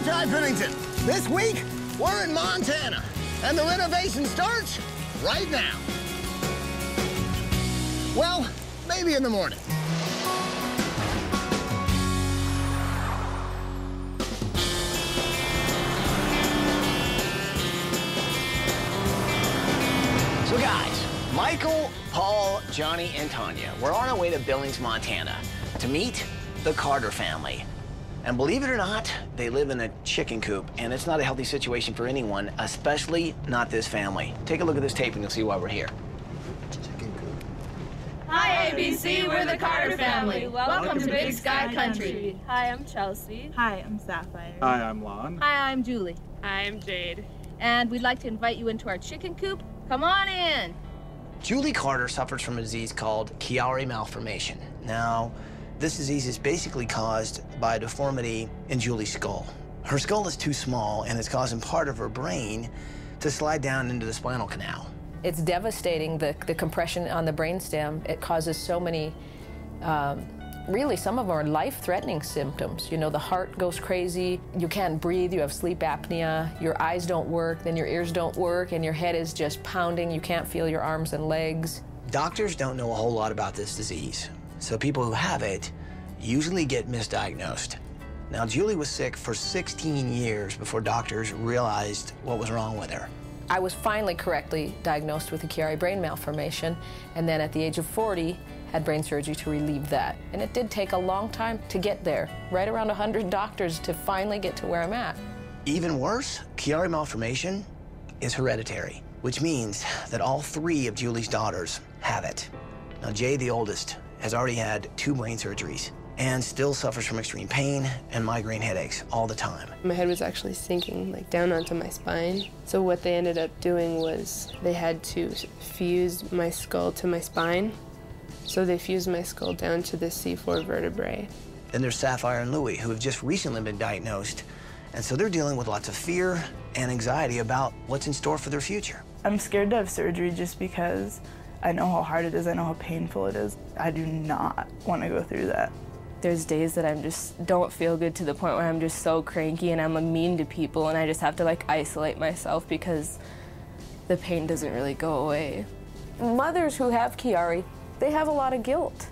Ty Pennington. This week, we're in Montana, and the renovation starts right now. Well, maybe in the morning. So guys, Michael, Paul, Johnny, and Tanya, we're on our way to Billings, Montana to meet the Carter family. And believe it or not, they live in a chicken coop, and it's not a healthy situation for anyone, especially not this family. Take a look at this tape and you'll see why we're here. Chicken coop. Hi, ABC, we're the Carter family. Welcome to Big Sky Country. Hi, I'm Chelsea. Hi, I'm Sapphire. Hi, I'm Lon. Hi, I'm Julie. Hi, I'm Jade. And we'd like to invite you into our chicken coop. Come on in. Julie Carter suffers from a disease called Chiari malformation. Now, this disease is basically caused by a deformity in Julie's skull. Her skull is too small, and it's causing part of her brain to slide down into the spinal canal. It's devastating, the compression on the brainstem. It causes so many, really some of them are life-threatening symptoms. You know, the heart goes crazy, you can't breathe, you have sleep apnea, your eyes don't work, then your ears don't work, and your head is just pounding, you can't feel your arms and legs. Doctors don't know a whole lot about this disease, so people who have it usually get misdiagnosed. Now, Julie was sick for 16 years before doctors realized what was wrong with her. I was finally correctly diagnosed with a Chiari brain malformation, and then at the age of 40, had brain surgery to relieve that. And it did take a long time to get there, right around 100 doctors to finally get to where I'm at. Even worse, Chiari malformation is hereditary, which means that all 3 of Julie's daughters have it. Now, Jay, the oldest, has already had 2 brain surgeries and still suffers from extreme pain and migraine headaches all the time. My head was actually sinking like down onto my spine. So what they ended up doing was they had to fuse my skull to my spine. So they fused my skull down to the C4 vertebrae. Then there's Sapphire and Louie, who have just recently been diagnosed, and so they're dealing with lots of fear and anxiety about what's in store for their future. I'm scared to have surgery just because I know how hard it is, I know how painful it is. I do not want to go through that. There's days that I'm just don't feel good to the point where I'm just so cranky and I'm mean to people and I just have to like isolate myself because the pain doesn't really go away. Mothers who have Chiari, they have a lot of guilt.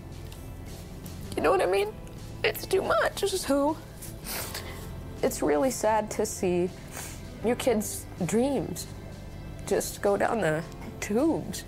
You know what I mean? It's too much, so it's really sad to see your kids' dreams just go down the tubes.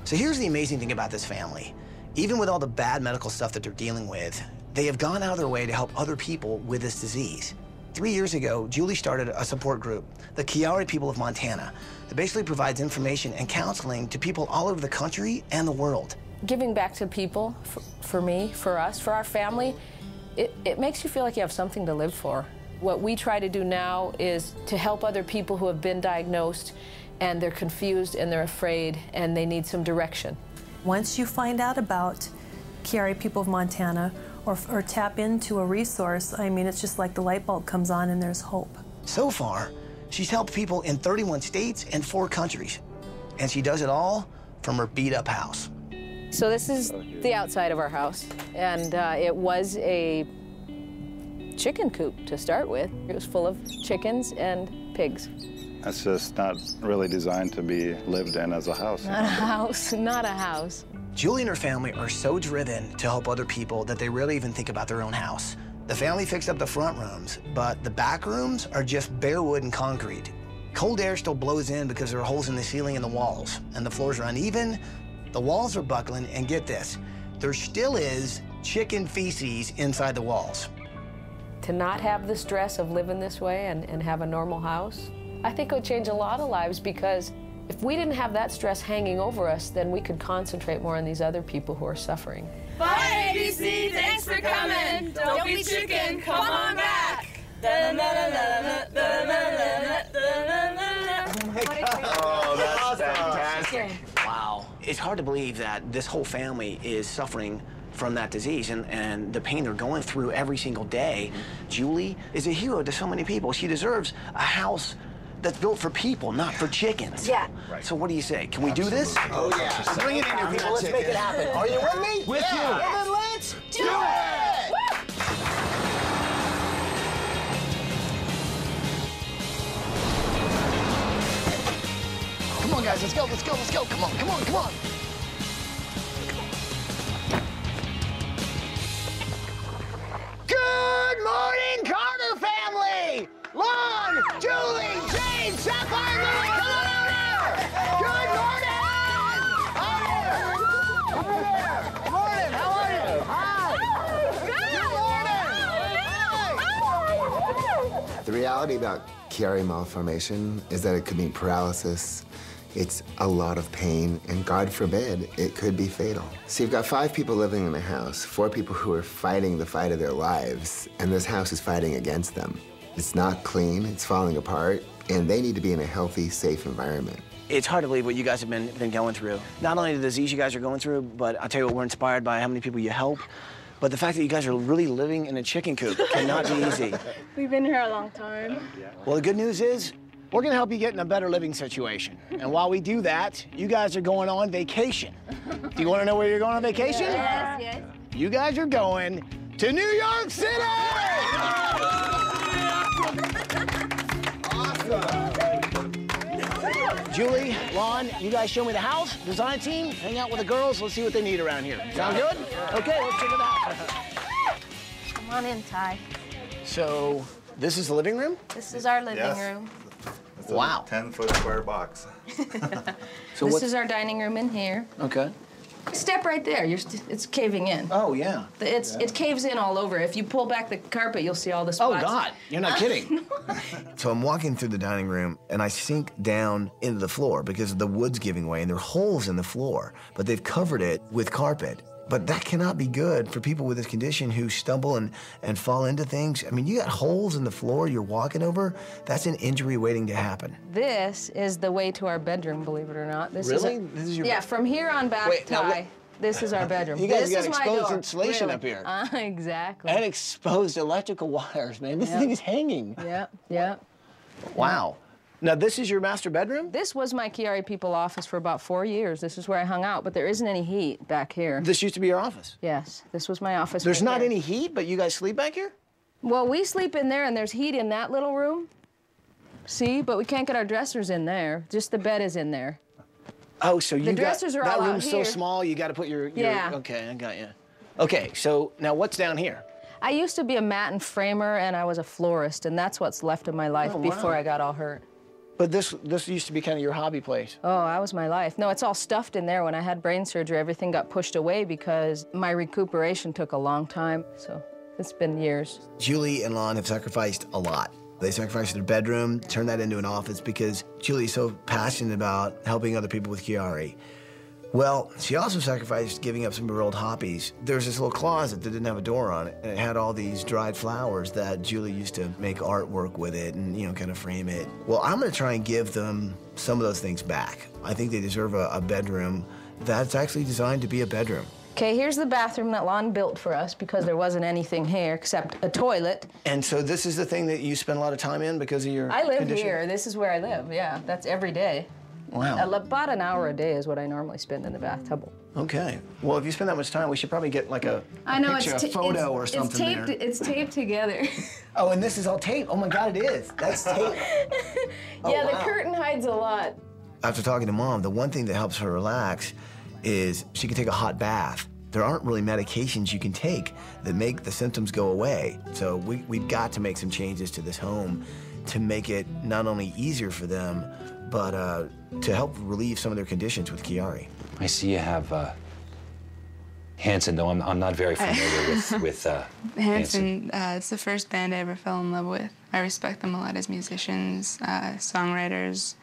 So here's the amazing thing about this family. Even with all the bad medical stuff that they're dealing with, they have gone out of their way to help other people with this disease. 3 years ago, Julie started a support group, the Chiari People of Montana, that basically provides information and counseling to people all over the country and the world. Giving back to people, for me, for us, for our family, it makes you feel like you have something to live for. What we try to do now is to help other people who have been diagnosed and they're confused and they're afraid and they need some direction. Once you find out about Chiari People of Montana or tap into a resource, I mean, it's just like the light bulb comes on and there's hope. So far, she's helped people in 31 states and 4 countries. And she does it all from her beat-up house. So this is the outside of our house, and it was a chicken coop to start with. It was full of chickens and pigs. That's just not really designed to be lived in as a house. Not a house, not a house. Julie and her family are so driven to help other people that they rarely even think about their own house. The family fixed up the front rooms, but the back rooms are just bare wood and concrete. Cold air still blows in because there are holes in the ceiling and the walls, and the floors are uneven, the walls are buckling, and get this, there still is chicken feces inside the walls. To not have the stress of living this way and have a normal house, I think it would change a lot of lives, because if we didn't have that stress hanging over us, then we could concentrate more on these other people who are suffering. Bye, ABC. Thanks for coming. Don't be chicken. Come on back. Oh, that's fantastic. Wow. It's hard to believe that this whole family is suffering from that disease and the pain they're going through every single day. Julie is a hero to so many people. She deserves a house that's built for people, not for chickens. Yeah. Right. So what do you say? Can we do this? Oh, yeah. Bring it in here, people. Let's make it happen. Are you with me? With you. Well, then let's do it! guys, let's go, let's go, let's go. Come on, come on, come on. Good morning, Carter family! Lon, Julie, Jane, Sapphire, Lily, come on out here! Good morning! Hi there! Hi there! Good morning, how are you? Hi! Good morning! The reality about Chiari malformation is that it could mean paralysis. It's a lot of pain, and God forbid, it could be fatal. So you've got 5 people living in the house, 4 people who are fighting the fight of their lives, and this house is fighting against them. It's not clean, it's falling apart, and they need to be in a healthy, safe environment. It's hard to believe what you guys have been going through. Not only the disease you guys are going through, but I'll tell you what, we're inspired by how many people you help. But the fact that you guys are really living in a chicken coop cannot be easy. We've been here a long time. Well, the good news is, we're gonna help you get in a better living situation. And while we do that, you guys are going on vacation. Do you wanna know where you're going on vacation? Yes, yes. You guys are going to New York City! Julie, Lon, you guys show me the house, design team, hang out with the girls, let's see what they need around here. Sound good? Okay, let's check it out. Come on in, Ty. So, this is the living room? This is our living Yes. room. It's a Wow. 10-foot square box. So This is our dining room in here. Okay. Step right there. It's caving in. Oh, yeah. It caves in all over. If you pull back the carpet, you'll see all the spots. Oh, God, you're not kidding. So I'm walking through the dining room, and I sink down into the floor because the wood's giving way, and there are holes in the floor, but they've covered it with carpet. But that cannot be good for people with this condition who stumble and fall into things. I mean, you got holes in the floor you're walking over. That's an injury waiting to happen. This is the way to our bedroom, believe it or not. This Really? Is This is your yeah, from here on back, Wait, now Ty, this is our bedroom. You guys this got is my exposed door. insulation Really. up here. Exactly. And exposed electrical wires, man. This Yep. thing is hanging. Yep, yep. Wow. Now, this is your master bedroom? This was my Chiari people office for about 4 years. This is where I hung out, but there isn't any heat back here. This used to be your office? Yes, this was my office. There's right not there. any heat, but you guys sleep back here? Well, we sleep in there, and there's heat in that little room. See, but we can't get our dressers in there. Just the bed is in there. Oh, so you dressers got, are that all out room's so here. small, you got to put your... Yeah. Okay, I got you. Okay, so now what's down here? I used to be a mat and framer, and I was a florist, and that's what's left of my life Oh, before wow. I got all hurt. But this used to be kind of your hobby place. Oh, that was my life. No, it's all stuffed in there. When I had brain surgery, everything got pushed away because my recuperation took a long time. So it's been years. Julie and Lon have sacrificed a lot. They sacrificed their bedroom, turned that into an office because Julie's so passionate about helping other people with Chiari. Well, she also sacrificed giving up some of her old hobbies. There was this little closet that didn't have a door on it, and it had all these dried flowers that Julie used to make artwork with it and, you know, kind of frame it. Well, I'm gonna try and give them some of those things back. I think they deserve a bedroom that's actually designed to be a bedroom. Okay, here's the bathroom that Lon built for us because there wasn't anything here except a toilet. And so this is the thing that you spend a lot of time in because of your I live condition? here. This is where I live. Yeah, that's every day. Wow. About an hour a day is what I normally spend in the bathtub. Okay. Well, if you spend that much time, we should probably get like a picture, a photo or something there. It's taped together. Oh, and this is all tape. Oh my God, it is. That's tape. Oh, Yeah, the wow. curtain hides a lot. After talking to Mom, the one thing that helps her relax is she can take a hot bath. There aren't really medications you can take that make the symptoms go away. So we've got to make some changes to this home to make it not only easier for them, but to help relieve some of their conditions with Chiari. I see you have Hanson, though I'm not very familiar with Hanson. It's the first band I ever fell in love with. I respect them a lot as musicians, songwriters,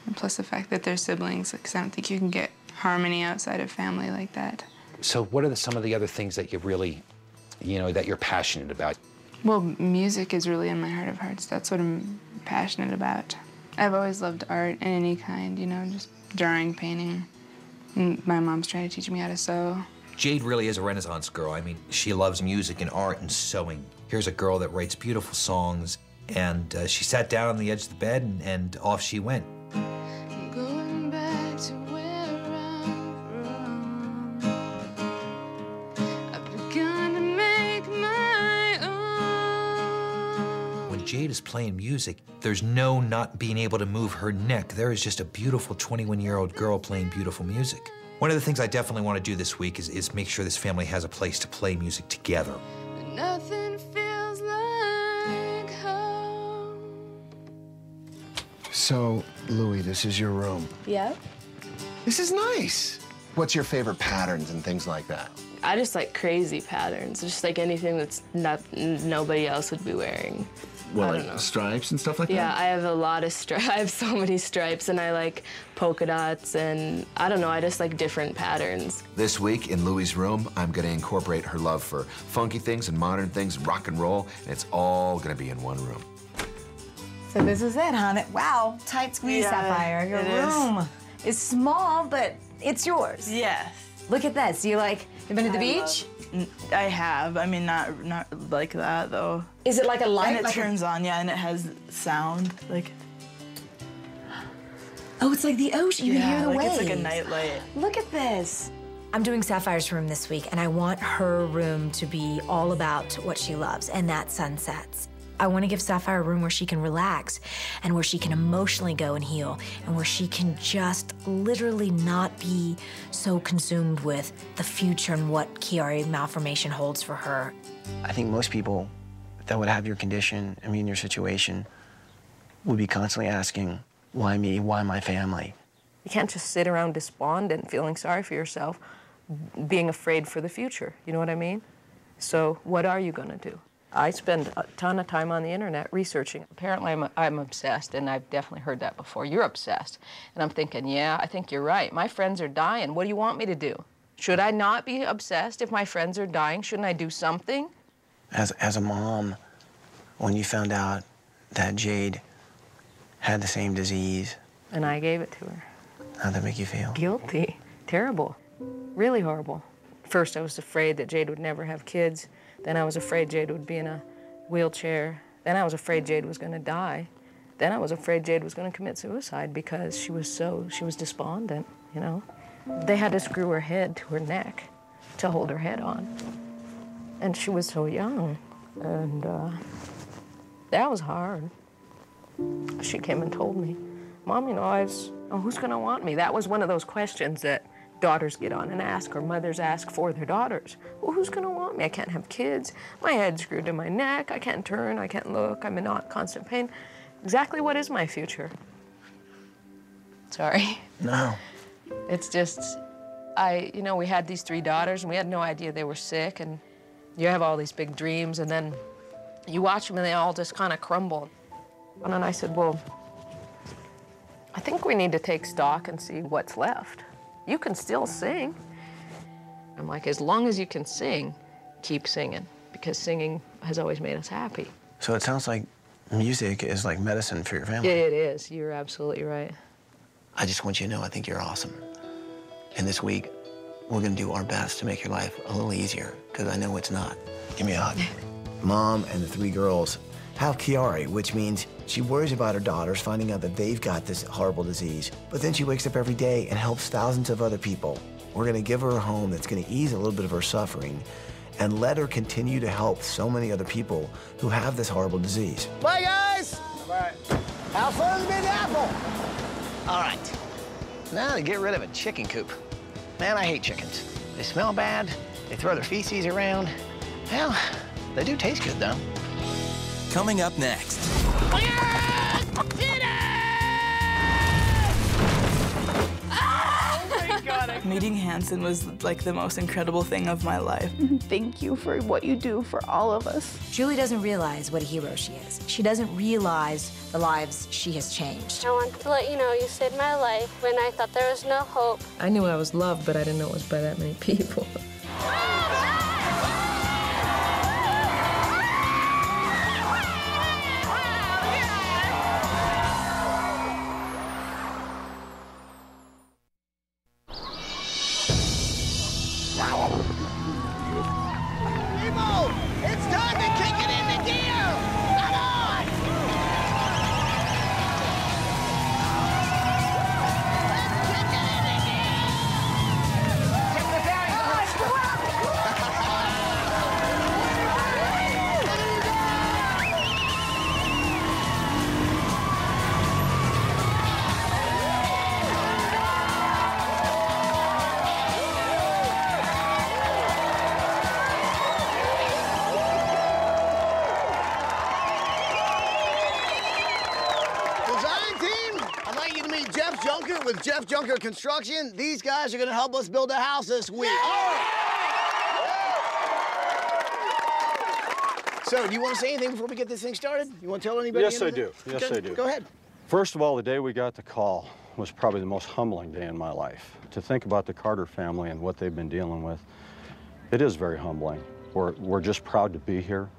and plus the fact that they're siblings, because I don't think you can get harmony outside of family like that. So what are some of the other things that you really, that you're passionate about? Well, music is really in my heart of hearts. That's what I'm passionate about. I've always loved art in any kind, just drawing, painting. And my mom's trying to teach me how to sew. Jade really is a Renaissance girl. I mean, she loves music and art and sewing. Here's a girl that writes beautiful songs, and she sat down on the edge of the bed, and off she went. Going back to where I'm from. I've begun to make my own. When when Jade is playing music, there's no not being able to move her neck. There is just a beautiful 21-year-old girl playing beautiful music. One of the things I definitely want to do this week is make sure this family has a place to play music together. Nothing feels like home. So, Louie, this is your room. Yeah. This is nice. What's your favorite patterns and things like that? I just like crazy patterns, just like anything that's nobody else would be wearing. Well, like stripes and stuff like Yeah, that? I have a lot of stripes. I have so many stripes, and I like polka dots, and I don't know, I just like different patterns. This week in Louie's room, I'm gonna incorporate her love for funky things and modern things, rock and roll, and it's all gonna be in one room. So this is it, huh? Wow, tight squeeze, Sapphire. Your room is small, but it's yours. Yes. Look at this. You been to the beach? I have. I mean, not like that though. Is it like a light? And it like turns on, yeah, and it has sound, like. Oh, it's like the ocean. You can hear the waves. It's like a night light. Look at this. I'm doing Sapphire's room this week, and I want her room to be all about what she loves, and that's sunsets. I want to give Sapphire a room where she can relax and where she can emotionally go and heal and where she can just literally not be so consumed with the future and what Chiari malformation holds for her. I think most people that would have your condition, I mean, your situation, would be constantly asking, why me? Why my family? You can't just sit around despondent, feeling sorry for yourself, being afraid for the future. You know what I mean? So what are you going to do? I spend a ton of time on the internet researching. Apparently, I'm obsessed, and I've definitely heard that before. You're obsessed. And I'm thinking, yeah, I think you're right. My friends are dying. What do you want me to do? Should I not be obsessed if my friends are dying? Shouldn't I do something? As a mom, when you found out that Jade had the same disease. And I gave it to her. How'd that make you feel? Guilty. Terrible. Really horrible. First, I was afraid that Jade would never have kids. Then I was afraid Jade would be in a wheelchair. Then I was afraid Jade was going to die. Then I was afraid Jade was going to commit suicide because she was despondent, you know. They had to screw her head to her neck to hold her head on. And she was so young. And that was hard. She came and told me, Mom, you know, who's going to want me? That was one of those questions that daughters get on and ask, or mothers ask for their daughters. Well, who's going to want me? I can't have kids. My head's screwed to my neck. I can't turn. I can't look. I'm in constant pain. Exactly what is my future? Sorry. No. It's just, you know, we had these 3 daughters, and we had no idea they were sick, and you have all these big dreams, and then you watch them, and they all just kind of crumble. And then I said, well, I think we need to take stock and see what's left. You can still sing. I'm like, as long as you can sing, keep singing, because singing has always made us happy. So it sounds like music is like medicine for your family. It is. You're absolutely right. I just want you to know I think you're awesome. And this week, we're going to do our best to make your life a little easier, because I know it's not. Give me a hug. Mom and the 3 girls have Chiari, which means she worries about her daughters finding out that they've got this horrible disease. But then she wakes up every day and helps thousands of other people. We're going to give her a home that's going to ease a little bit of her suffering and let her continue to help so many other people who have this horrible disease. Bye, guys. Bye. Have fun with Big Apple. All right. Now to get rid of a chicken coop. Man, I hate chickens. They smell bad. They throw their feces around. Well, they do taste good, though. Coming up next. Meeting Hanson was like the most incredible thing of my life. Thank you for what you do for all of us. Julie doesn't realize what a hero she is. She doesn't realize the lives she has changed. I wanted to let you know you saved my life when I thought there was no hope. I knew I was loved, but I didn't know it was by that many people. It's time to kick it into gear! Come on! Let's kick it into gear! Check this out, Jeff Junker with Jeff Junker Construction. These guys are going to help us build a house this week. So, do you want to say anything before we get this thing started? You want to tell anybody? Yes, I do. Yes, I do. Go ahead. First of all, the day we got the call was probably the most humbling day in my life. To think about the Carter family and what they've been dealing with, it is very humbling. We're just proud to be here.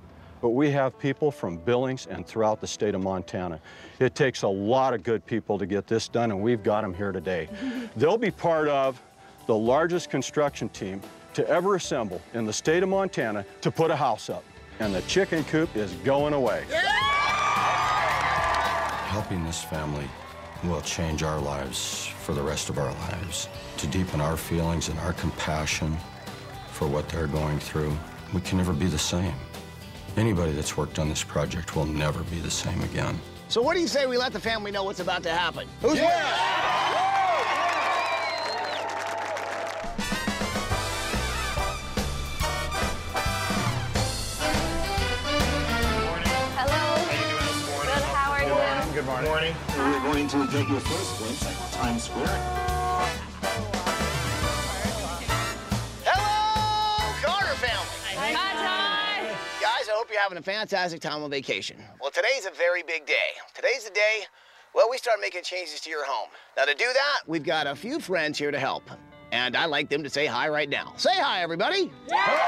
But we have people from Billings and throughout the state of Montana. It takes a lot of good people to get this done, and we've got them here today. They'll be part of the largest construction team to ever assemble in the state of Montana to put a house up. And the chicken coop is going away. Yeah! Helping this family will change our lives for the rest of our lives. To deepen our feelings and our compassion for what they're going through, we can never be the same. Anybody that's worked on this project will never be the same again. So what do you say we let the family know what's about to happen? Who's Good morning. We're going to take your first glimpse at Times Square. Hello, Carter family. Hi. Guys, I hope you're having a fantastic time on vacation. Well, today's a very big day. Today's the day, well, we start making changes to your home. Now, to do that, we've got a few friends here to help. And I'd like them to say hi right now. Say hi, everybody. Yeah.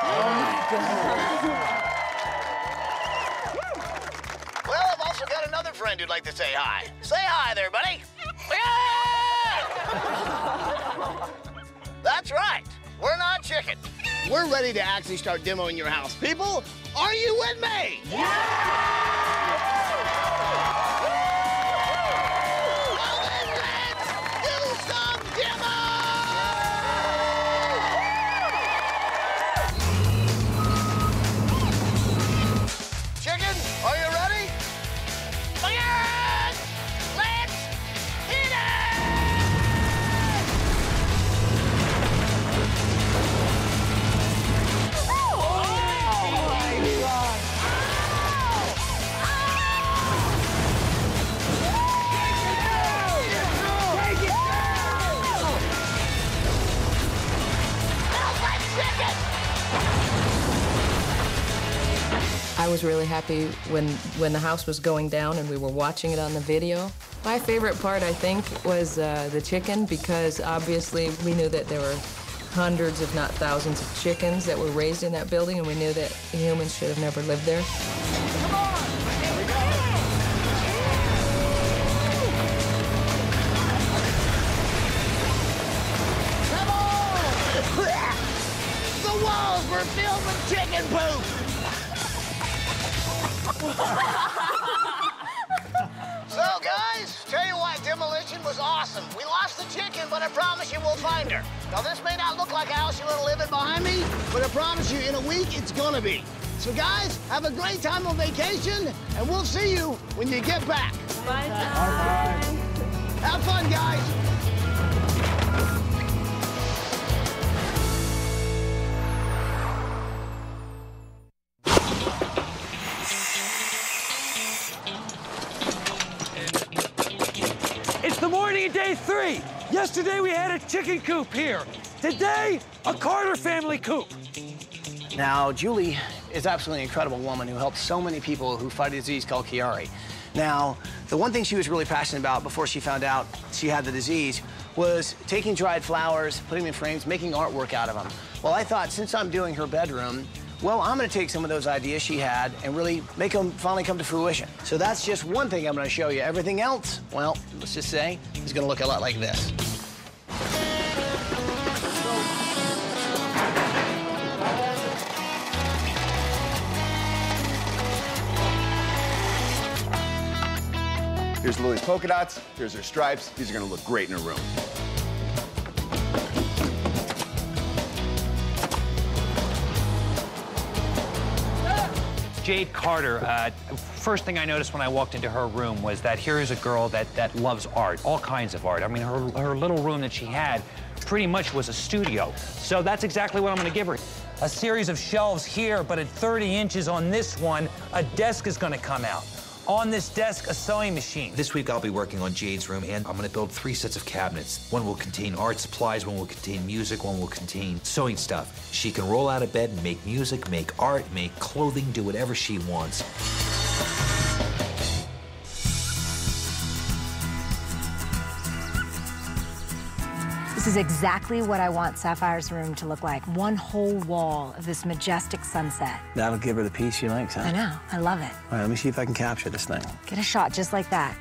Oh, my God. Well, I've also got another friend who'd like to say hi. Say hi there, buddy. That's right. We're not chicken. We're ready to actually start demoing your house. People, are you with me? Well, then let's do some demo! Chicken, are you ready? Let's hit it! Oh my God! Take it down! Smells like chicken! I was really happy when the house was going down and we were watching it on the video. My favorite part, I think, was the chicken, because obviously we knew that there were hundreds, if not thousands, of chickens that were raised in that building, and we knew that humans should have never lived there. Come on! Here we go! Come on! The walls were filled with chicken poop! So, guys, tell you what, demolition was awesome. We lost the chicken, but I promise you we'll find her. Now, this may not look like a house you want to live in behind me, but I promise you, in a week, it's gonna be. So, guys, have a great time on vacation, and we'll see you when you get back. Bye, time. Have fun, guys. It's the morning of day 3. Yesterday we had a chicken coop here. Today, a Carter family coop. Now, Julie is absolutely an incredible woman who helps so many people who fight a disease called Chiari. Now, the one thing she was really passionate about before she found out she had the disease was taking dried flowers, putting them in frames, making artwork out of them. Well, I thought, since I'm doing her bedroom, well, I'm gonna take some of those ideas she had and really make them finally come to fruition. So that's just one thing I'm gonna show you. Everything else, well, let's just say, is gonna look a lot like this. Here's Lily's polka dots, here's her stripes. These are gonna look great in her room. Jade Carter, first thing I noticed when I walked into her room was that here is a girl that loves art, all kinds of art. I mean, her little room that she had pretty much was a studio. So that's exactly what I'm gonna give her. A series of shelves here, but at 30 inches on this one, a desk is gonna come out. On this desk, a sewing machine. This week I'll be working on Jade's room, and I'm gonna build 3 sets of cabinets. One will contain art supplies, one will contain music, one will contain sewing stuff. She can roll out of bed and make music, make art, make clothing, do whatever she wants. This is exactly what I want Sapphire's room to look like. One whole wall of this majestic sunset. That'll give her the piece she likes, huh? I know, I love it. All right, let me see if I can capture this thing. Get a shot just like that.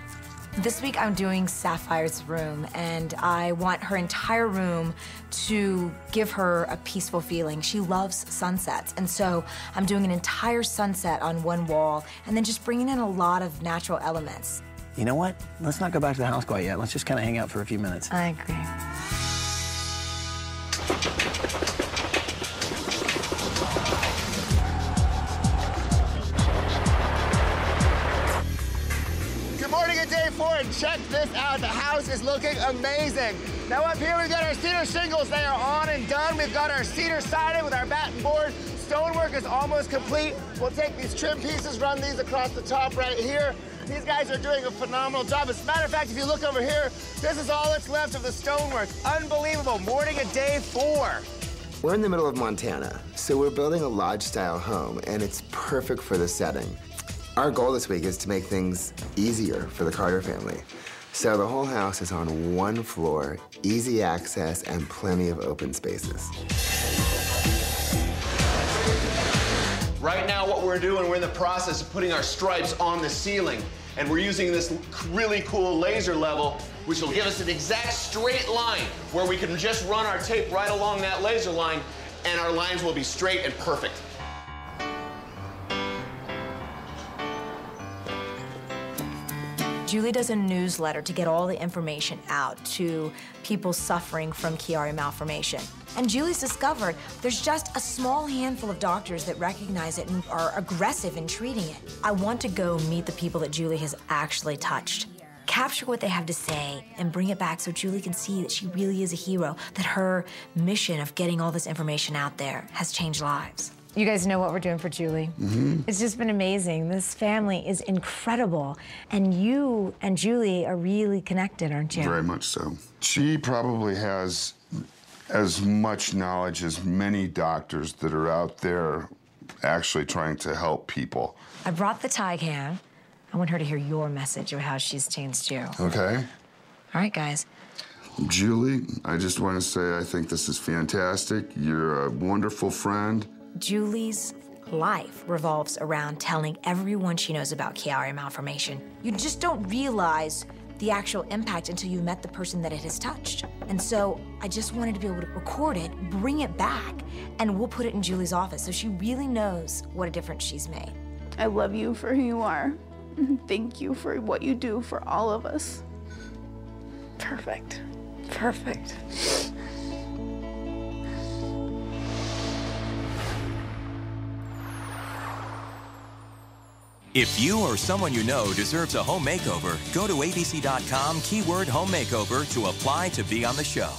This week I'm doing Sapphire's room, and I want her entire room to give her a peaceful feeling. She loves sunsets, and so I'm doing an entire sunset on one wall, and then just bringing in a lot of natural elements. You know what? Let's not go back to the house quite yet. Let's just kind of hang out for a few minutes. I agree. Good morning at day 4, and check this out. The house is looking amazing. Now up here we've got our cedar shingles. They are on and done. We've got our cedar siding with our batten board. Stonework is almost complete. We'll take these trim pieces, run these across the top right here. These guys are doing a phenomenal job. As a matter of fact, if you look over here, this is all that's left of the stonework. Unbelievable. Morning at day 4. We're in the middle of Montana, so we're building a lodge-style home, and it's perfect for the setting. Our goal this week is to make things easier for the Carter family. So the whole house is on one floor, easy access, and plenty of open spaces. Right now, what we're doing, we're in the process of putting our stripes on the ceiling. And we're using this really cool laser level, which will give us an exact straight line where we can just run our tape right along that laser line, and our lines will be straight and perfect. Julie does a newsletter to get all the information out to people suffering from Chiari malformation. And Julie's discovered there's just a small handful of doctors that recognize it and are aggressive in treating it. I want to go meet the people that Julie has actually touched, capture what they have to say, and bring it back so Julie can see that she really is a hero, that her mission of getting all this information out there has changed lives. You guys know what we're doing for Julie. It's just been amazing. This family is incredible. And you and Julie are really connected, aren't you? Very much so. She probably has as much knowledge as many doctors that are out there actually trying to help people. I brought the tie cam. I want her to hear your message of how she's changed you. Okay? All right, guys. Julie, I just want to say I think this is fantastic. You're a wonderful friend. Julie's life revolves around telling everyone she knows about Chiari malformation. You just don't realize the actual impact until you met the person that it has touched. And so I just wanted to be able to record it, bring it back, and we'll put it in Julie's office so she really knows what a difference she's made. I love you for who you are. Thank you for what you do for all of us. Perfect. Perfect. If you or someone you know deserves a home makeover, go to abc.com, keyword home makeover to apply to be on the show.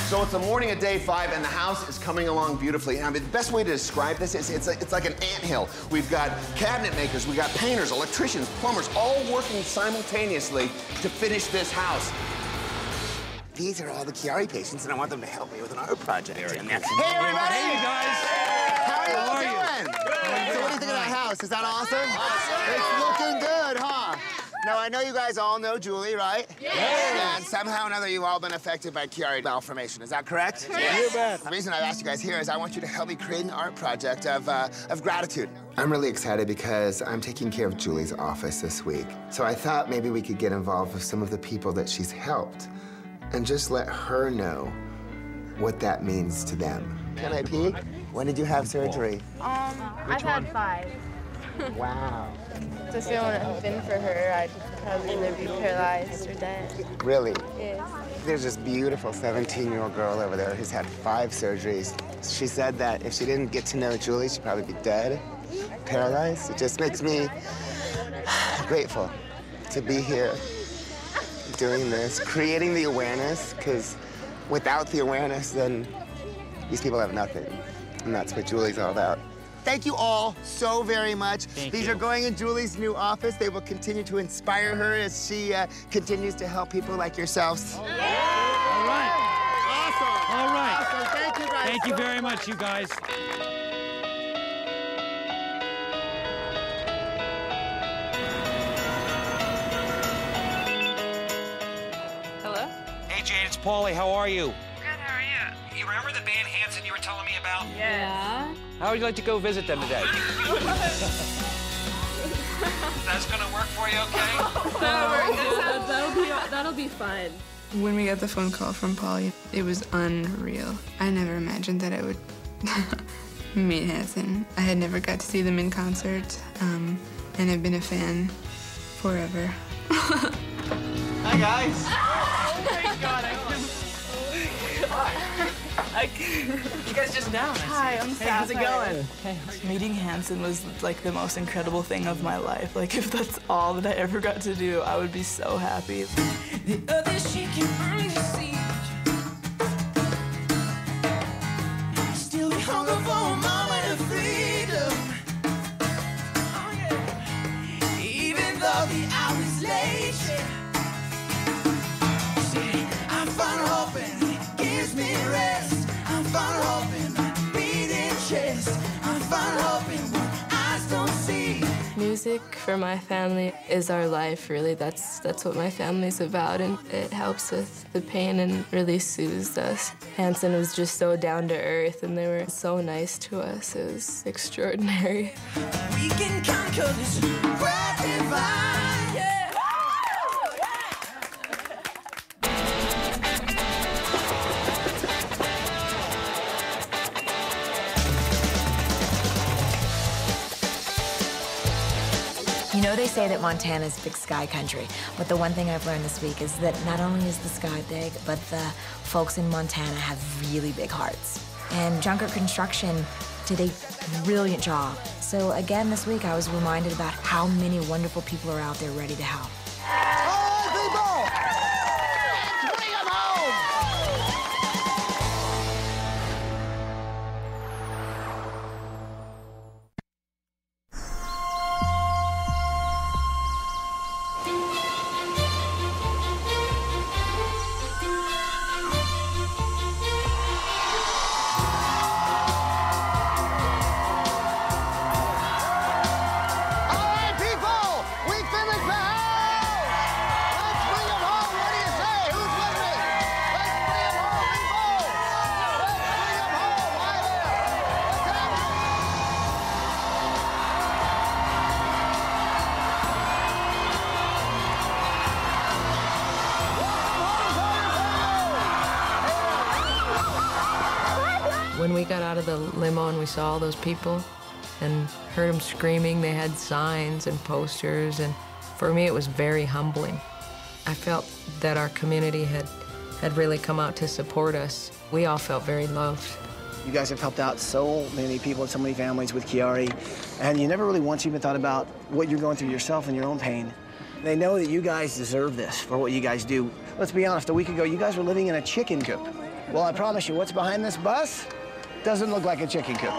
So it's the morning of day 5, and the house is coming along beautifully. And the best way to describe this is it's like an anthill. We've got cabinet makers, we've got painters, electricians, plumbers, all working simultaneously to finish this house. These are all the Chiari patients, and I want them to help me with an art project. Hey, everybody! Hey, you guys! How are How are you all doing? So what do you think of that house? Is that awesome? It's looking good, huh? Now, I know you guys all know Julie, right? Yes. And somehow or another, you've all been affected by Chiari malformation. Is that correct? Yes. You bet. The reason I've asked you guys here is I want you to help me create an art project of gratitude. I'm really excited because I'm taking care of Julie's office this week. So I thought maybe we could get involved with some of the people that she's helped and just let her know what that means to them. Can I peek? When did you have surgery? I've had 5. Wow. If it wouldn't have been for her, I'd probably either be paralyzed or dead. Really? Yes. There's this beautiful 17-year-old girl over there who's had 5 surgeries. She said that if she didn't get to know Julie, she'd probably be dead, paralyzed. It just makes me grateful to be here doing this, creating the awareness, because without the awareness, then these people have nothing. And that's what Julie's all about. Thank you all so very much. These are going in Julie's new office. They will continue to inspire her as she continues to help people like yourselves. All right. Awesome. All right. Awesome. Thank you guys. Thank you very much, you guys. Hello? Hey, Jade, it's Paulie. How are you? Good, how are you? You remember the band Hanson you were telling me about? Yeah. How would you like to go visit them today? That's gonna work for you, okay? That'll be fun. When we got the phone call from Polly, it was unreal. I never imagined that I would meet Hanson. I had never got to see them in concert, and I've been a fan forever. Hi, guys. Oh my God, you guys just down. Hi, I'm Hey, how's it going? Hey, meeting Hanson was like the most incredible thing of my life. Like if that's all that I ever got to do, I would be so happy. The others shaking from the siege. Still we hunger for a moment of freedom. Oh, yeah. Even though the hour is late. See, I found hope and it gives me rest. I found hope in my beating chest. I found hope in what eyes don't see. Music for my family is our life, really. That's what my family's about, and it helps with the pain and really soothes us. Hanson was just so down to earth, and they were so nice to us. It was extraordinary. We can conquer this world divine. Yeah. You know, they say that Montana's big sky country, but the one thing I've learned this week is that not only is the sky big, but the folks in Montana have really big hearts. And Junker Construction did a brilliant job. So again this week, I was reminded about how many wonderful people are out there ready to help. All people! Bring them home! When we got out of the limo and we saw all those people and heard them screaming, they had signs and posters, and for me it was very humbling. I felt that our community had really come out to support us. We all felt very loved. You guys have helped out so many people and so many families with Chiari, and you never really once even thought about what you're going through yourself and your own pain. They know that you guys deserve this for what you guys do. Let's be honest, a week ago, you guys were living in a chicken coop. Well, I promise you, what's behind this bus doesn't look like a chicken coop.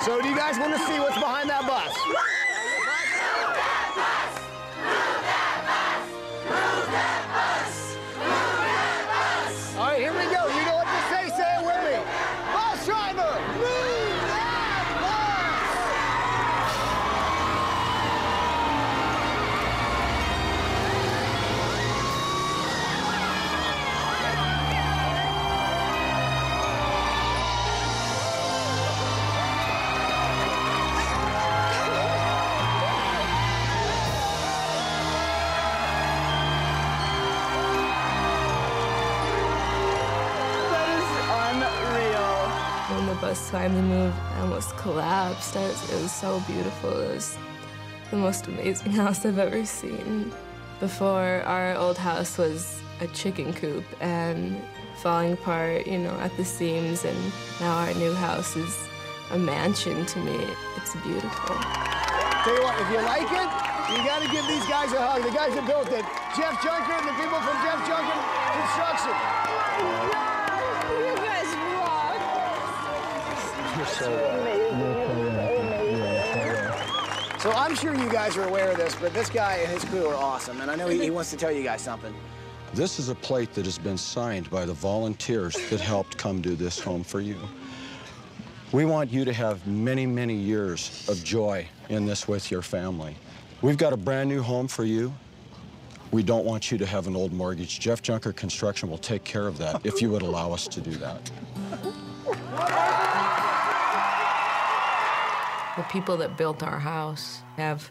So do you guys want to see what's behind that bus? All right, here we go. You know what to say it with me. Bus driver, move that When the bus finally moved, I almost collapsed. It was so beautiful. It was the most amazing house I've ever seen. Before, our old house was a chicken coop and falling apart, you know, at the seams, and now our new house is a mansion to me. It's beautiful. Tell you what, if you like it, You got to give these guys a hug. The guys that built it. Jeff Junker and the people from Jeff Junker Construction. You guys rock. You're so So I'm sure you guys are aware of this, but this guy and his crew are awesome, and I know he wants to tell you guys something. This is a plate that has been signed by the volunteers that helped come do this home for you. We want you to have many, many years of joy in this with your family. We've got a brand new home for you. We don't want you to have an old mortgage. Jeff Junker Construction will take care of that if you would allow us to do that. The people that built our house have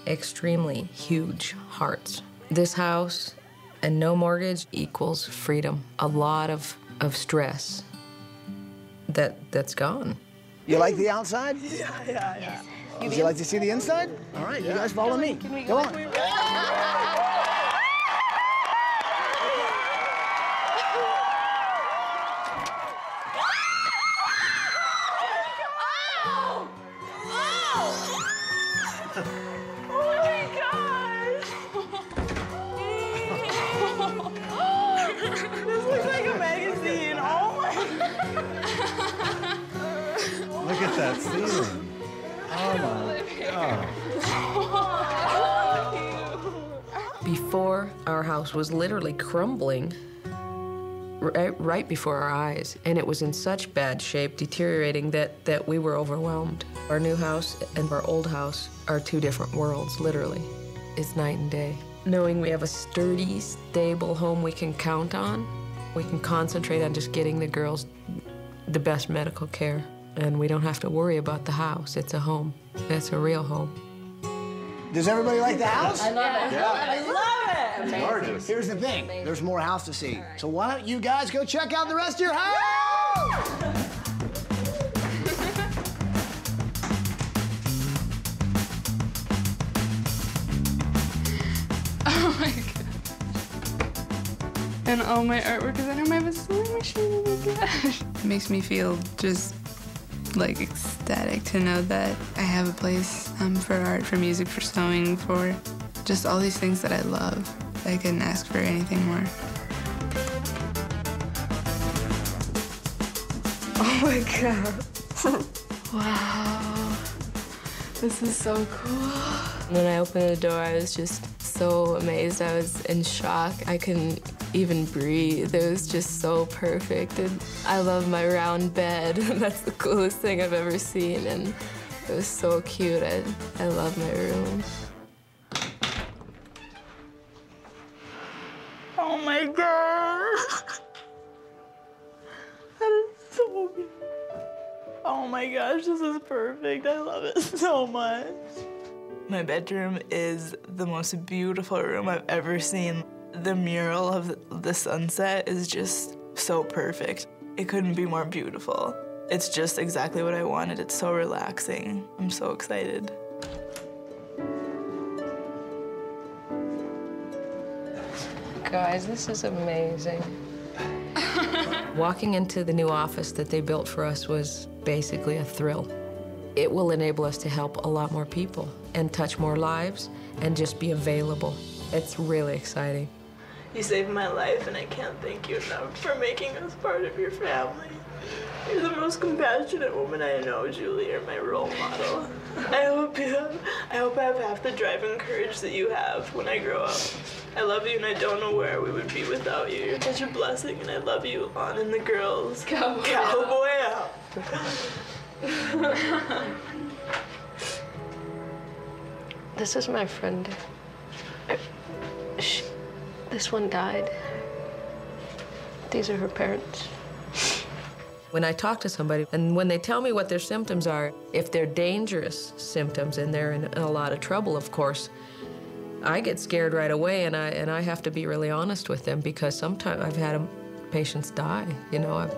extremely huge hearts. This house and no mortgage equals freedom. A lot of stress that's gone. You like the outside? Yeah. Would you like to see the inside? All right, you guys follow me. Go on. Look at that ceiling. Oh my God. Before, our house was literally crumbling right before our eyes, and it was in such bad shape, deteriorating, that we were overwhelmed. Our new house and our old house are two different worlds, literally. It's night and day. Knowing we have a sturdy, stable home we can count on, we can concentrate on just getting the girls the best medical care. And we don't have to worry about the house. It's a home. It's a real home. Does everybody like the house? I love it. Yeah. I love it. It's gorgeous. Here's the thing. Amazing. There's more house to see. Right. So why don't you guys go check out the rest of your house? Oh my God. And all my artwork is under my sewing machine. Oh my gosh. It makes me feel just like ecstatic to know that I have a place for art, for music, for sewing, for just all these things that I love. I couldn't ask for anything more. Oh my God. Wow. This is so cool. When I opened the door, I was just so amazed. I was in shock. I couldn't even breathe. It was just so perfect. And I love my round bed. That's the coolest thing I've ever seen. And it was so cute. I love my room. Oh my God. That is so good. Oh my gosh, this is perfect. I love it so much. My bedroom is the most beautiful room I've ever seen. The mural of the sunset is just so perfect. It couldn't be more beautiful. It's just exactly what I wanted. It's so relaxing. I'm so excited. Guys, this is amazing. Walking into the new office that they built for us was basically a thrill. It will enable us to help a lot more people and touch more lives and just be available. It's really exciting. You saved my life, and I can't thank you enough for making us part of your family. You're the most compassionate woman I know, Julie. You're my role model. I hope I have half the drive and courage that you have when I grow up. I love you, and I don't know where we would be without you. You're such a blessing, and I love you, Lon and the girls. Cowboy out. This is my friend. This one died. These are her parents. When I talk to somebody, and when they tell me what their symptoms are, if they're dangerous symptoms and they're in a lot of trouble, of course, I get scared right away, and I have to be really honest with them, because sometimes I've had patients die. You know,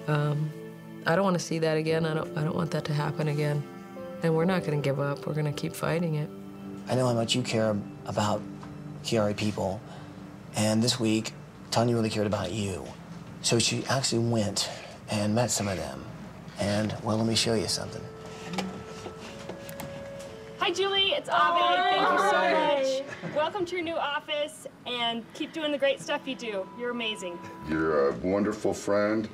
I don't want to see that again. I don't want that to happen again. And we're not going to give up. We're going to keep fighting it. I know how much you care about Chiari people, and this week, Tanya really cared about you. So she actually went and met some of them. And, well, let me show you something. Hi, Julie. It's Avi. Thank you so much. Welcome to your new office, and keep doing the great stuff you do. You're amazing. You're a wonderful friend,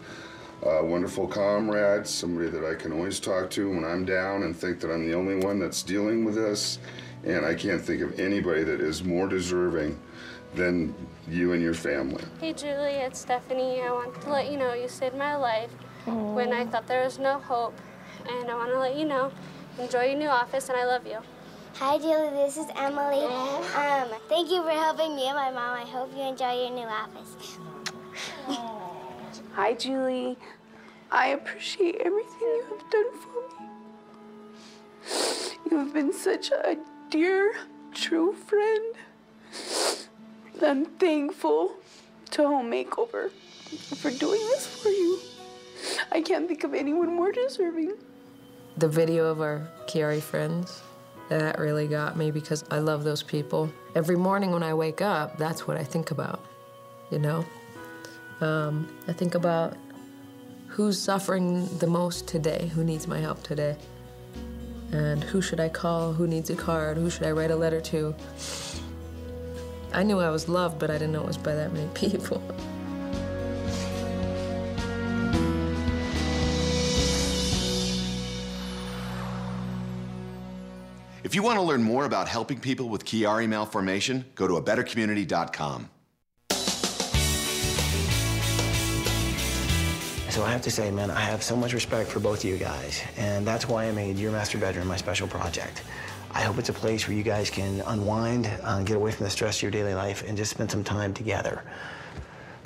a wonderful comrade, somebody that I can always talk to when I'm down and think that I'm the only one that's dealing with this. And I can't think of anybody that is more deserving than you and your family. Hey, Julie, it's Stephanie. I want to let you know you saved my life when I thought there was no hope. And I want to let you know, enjoy your new office, and I love you. Hi, Julie. This is Emily. Thank you for helping me and my mom. I hope you enjoy your new office. Hi, Julie. I appreciate everything you have done for me. You have been such a dear, true friend. I'm thankful to Home Makeover for doing this for you. I can't think of anyone more deserving. The video of our Chiari friends, that really got me because I love those people. Every morning when I wake up, that's what I think about, you know? I think about who's suffering the most today, who needs my help today, and who should I call, who needs a card, who should I write a letter to. I knew I was loved, but I didn't know it was by that many people. If you want to learn more about helping people with Chiari malformation, go to abettercommunity.com. So I have to say, man, I have so much respect for both of you guys, and that's why I made your master bedroom my special project. I hope it's a place where you guys can unwind, get away from the stress of your daily life, and just spend some time together.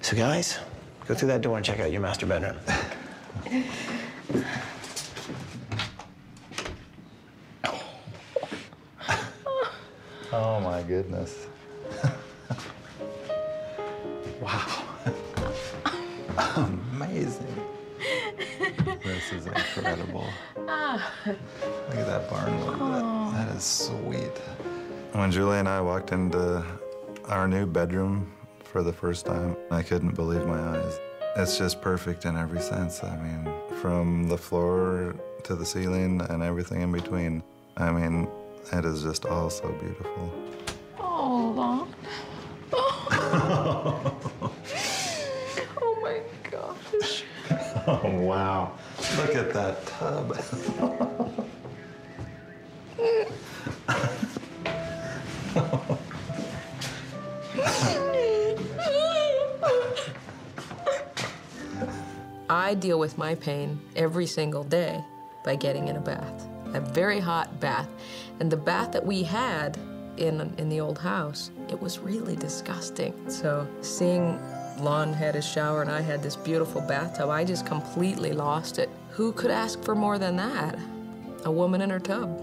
So guys, go through that door and check out your master bedroom. Oh my goodness. Wow. Amazing. This is incredible. Look at that barn window. That is sweet. When Julie and I walked into our new bedroom for the first time, I couldn't believe my eyes. It's just perfect in every sense. I mean, from the floor to the ceiling and everything in between. I mean, it is just all so beautiful. Oh, Lon. Oh my gosh. Oh, wow. Look at that tub. I deal with my pain every single day by getting in a bath, a very hot bath. And the bath that we had in the old house, it was really disgusting. So seeing Lon had his shower and I had this beautiful bathtub, I just completely lost it. Who could ask for more than that? A woman in her tub.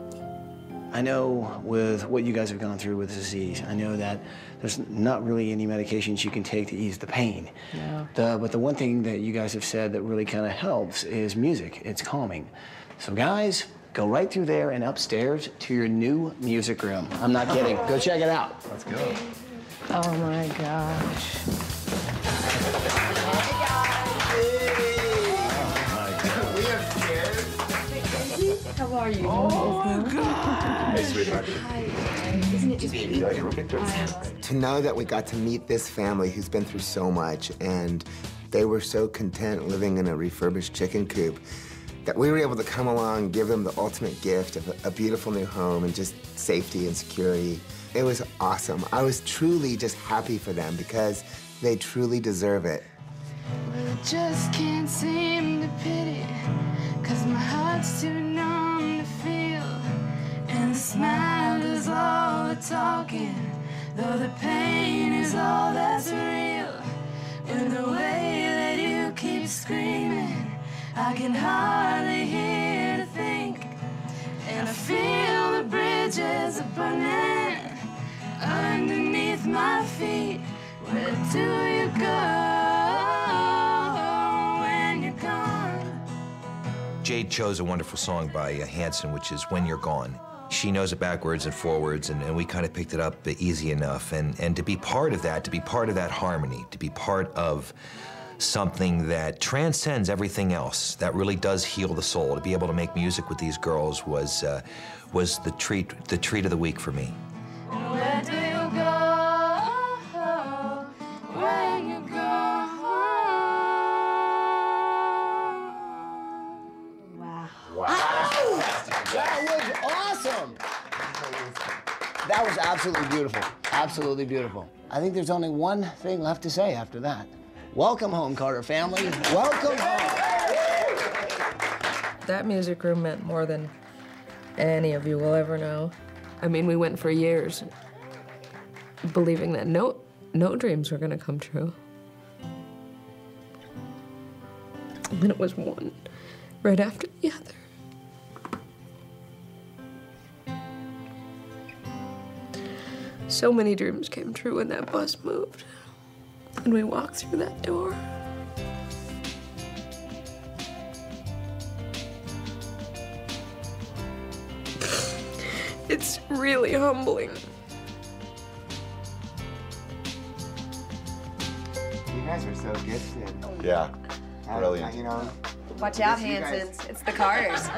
I know with what you guys have gone through with this disease, I know that there's not really any medications you can take to ease the pain. Yeah. But the one thing that you guys have said that really kind of helps is music. It's calming. So guys, go right through there and upstairs to your new music room. I'm not kidding. Go check it out. Let's go. Oh my gosh. How are you? Oh my God. Hey, sweetheart. Hi. Isn't it just beautiful? To know that we got to meet this family who's been through so much, and they were so content living in a refurbished chicken coop, that we were able to come along, give them the ultimate gift of a beautiful new home and just safety and security. It was awesome. I was truly just happy for them because they truly deserve it. Well, I just can't seem to pity, 'cause my heart's too numb to feel. And the smile is all the talking, though the pain is all that's real. With the way that you keep screaming, I can hardly hear to think. And I feel the bridges are burning underneath my feet. Where do you go when you're gone? Jade chose a wonderful song by Hanson, which is When You're Gone. She knows it backwards and forwards, and we kind of picked it up easy enough. And to be part of that, to be part of that harmony, to be part of something that transcends everything else, that really does heal the soul. To be able to make music with these girls was the treat of the week for me. Where do you go when you go home? Wow. That was awesome. That was absolutely beautiful. Absolutely beautiful. I think there's only one thing left to say after that. Welcome home, Carter family. Welcome home. That music room meant more than any of you will ever know. I mean, we went for years believing that no dreams were gonna come true. And then it was one right after the other. So many dreams came true when that bus moved, and we walked through that door. It's really humbling. You guys are so gifted. Yeah, brilliant. You know, Watch out, you guys- Hansons. It's the Carters.